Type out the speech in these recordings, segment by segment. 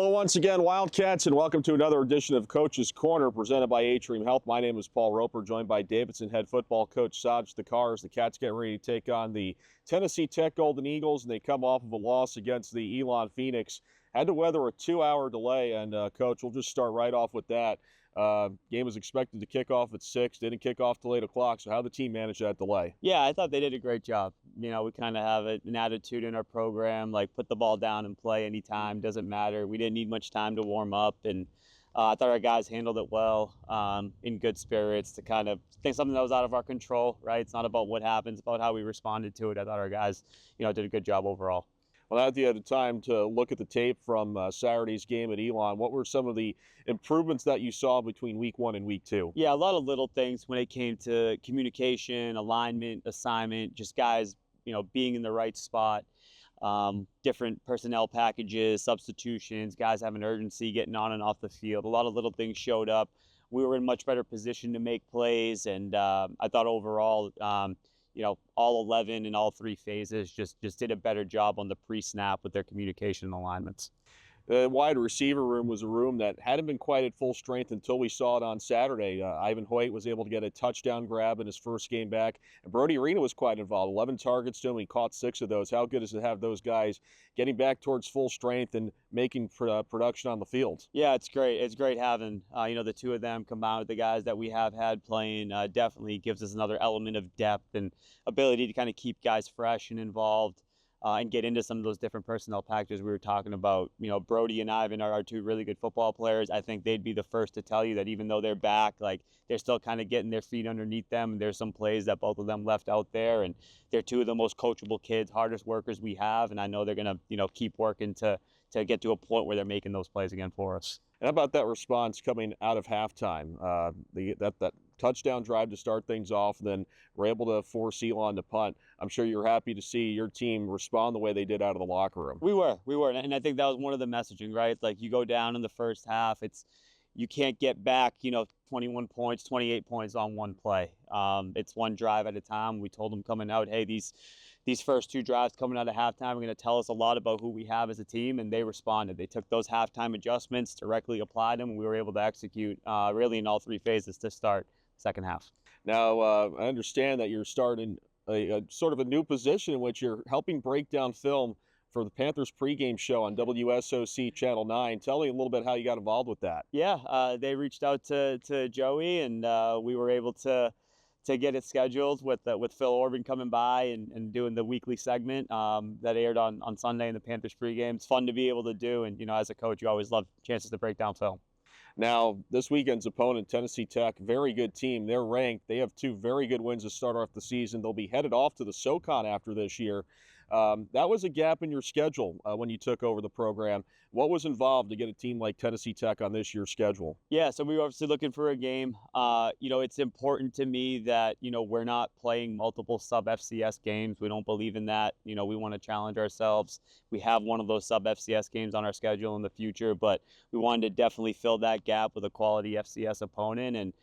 Hello once again, Wildcats, and welcome to another edition of Coach's Corner presented by Atrium Health. My name is Paul Roper, joined by Davidson head football coach Saj Thakkar as the Cats get ready to take on the Tennessee Tech Golden Eagles, and they come off of a loss against the Elon Phoenix. Had to weather a 2-hour delay, and Coach, we'll just start right off with that. Game was expected to kick off at 6, didn't kick off till 8 o'clock, so how did the team manage that delay? Yeah, I thought they did a great job. You know, we kind of have an attitude in our program, like put the ball down and play anytime, doesn't matter. We didn't need much time to warm up, and I thought our guys handled it well, in good spirits to kind of think something that was out of our control, right? It's not about what happens, it's about how we responded to it. I thought our guys, did a good job overall. Well, now that you had the time to look at the tape from Saturday's game at Elon, what were some of the improvements that you saw between week 1 and week 2? Yeah, a lot of little things when it came to communication, alignment, assignment, just guys, being in the right spot, different personnel packages, substitutions, guys having urgency, getting on and off the field. A lot of little things showed up. We were in much better position to make plays, and I thought overall, all 11 in all 3 phases just did a better job on the pre-snap with their communication and alignments. The wide receiver room was a room that hadn't been quite at full strength until we saw it on Saturday. Ivan Hoyt was able to get a touchdown grab in his first game back, and Brody Arena was quite involved. 11 targets to him, he caught 6 of those. How good is it to have those guys getting back towards full strength and making production on the field? Yeah, it's great. It's great having the 2 of them combined with the guys that we have had playing. Definitely gives us another element of depth and ability to kind of keep guys fresh and involved. And get into some of those different personnel packages we were talking about. Brody and Ivan are 2 really good football players. I think they'd be the first to tell you that even though they're back, like they're still kind of getting their feet underneath them. There's some plays that both of them left out there, and they're 2 of the most coachable kids, hardest workers we have. And I know they're gonna, keep working to get to a point where they're making those plays again for us. And how about that response coming out of halftime? That touchdown drive to start things off, then we're able to force Elon to punt. I'm sure you're happy to see your team respond the way they did out of the locker room. We were, and I think that was one of the messaging, right? Like you go down in the first half, you can't get back, 21 points, 28 points on one play. It's one drive at a time. We told them coming out, hey, these first 2 drives coming out of halftime are going to tell us a lot about who we have as a team, and they responded. They took those halftime adjustments, directly applied them, and we were able to execute really in all 3 phases to start second half. Now, I understand that you're starting a sort of a new position in which you're helping break down film for the Panthers pregame show on WSOC Channel 9. Tell me a little bit how you got involved with that. Yeah, they reached out to Joey, and we were able to get it scheduled with Phil Orban coming by and doing the weekly segment that aired on Sunday in the Panthers pregame. It's fun to be able to do, and as a coach, you always love chances to break down film. Now, this weekend's opponent, Tennessee Tech, very good team. They're ranked. They have 2 very good wins to start off the season. They'll be headed off to the SoCon after this year. That was a gap in your schedule when you took over the program. What was involved to get a team like Tennessee Tech on this year's schedule? Yeah, so we were obviously looking for a game. It's important to me that, we're not playing multiple sub-FCS games. We don't believe in that. We want to challenge ourselves. We have one of those sub-FCS games on our schedule in the future, but we wanted to definitely fill that gap with a quality FCS opponent. And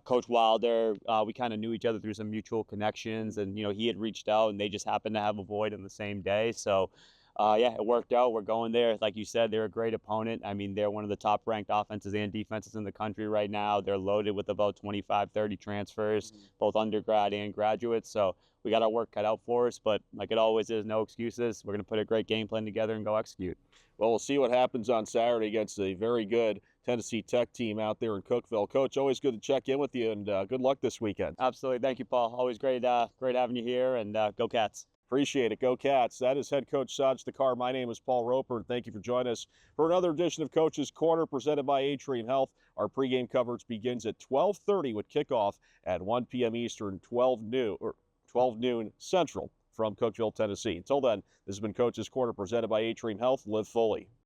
Coach Wilder, we kind of knew each other through some mutual connections, and he had reached out, and they just happened to have a void on the same day. So it worked out. We're going there. Like you said, they're a great opponent. I mean, they're one of the top ranked offenses and defenses in the country right now. They're loaded with about 25, 30 transfers, both undergrad and graduates. So we got our work cut out for us, but like it always is, no excuses. We're going to put a great game plan together and go execute. Well, we'll see what happens on Saturday against a very good Tennessee Tech team out there in Cookeville. Coach, always good to check in with you, and good luck this weekend. Absolutely. Thank you, Paul. Always great having you here, and go Cats. Appreciate it. Go Cats. That is head coach Saj Thakkar. My name is Paul Roper, and thank you for joining us for another edition of Coach's Corner presented by Atrium Health. Our pregame coverage begins at 12:30 with kickoff at 1 p.m. Eastern, 12 noon Central from Cookeville, Tennessee. Until then, this has been Coach's Corner presented by Atrium Health. Live fully.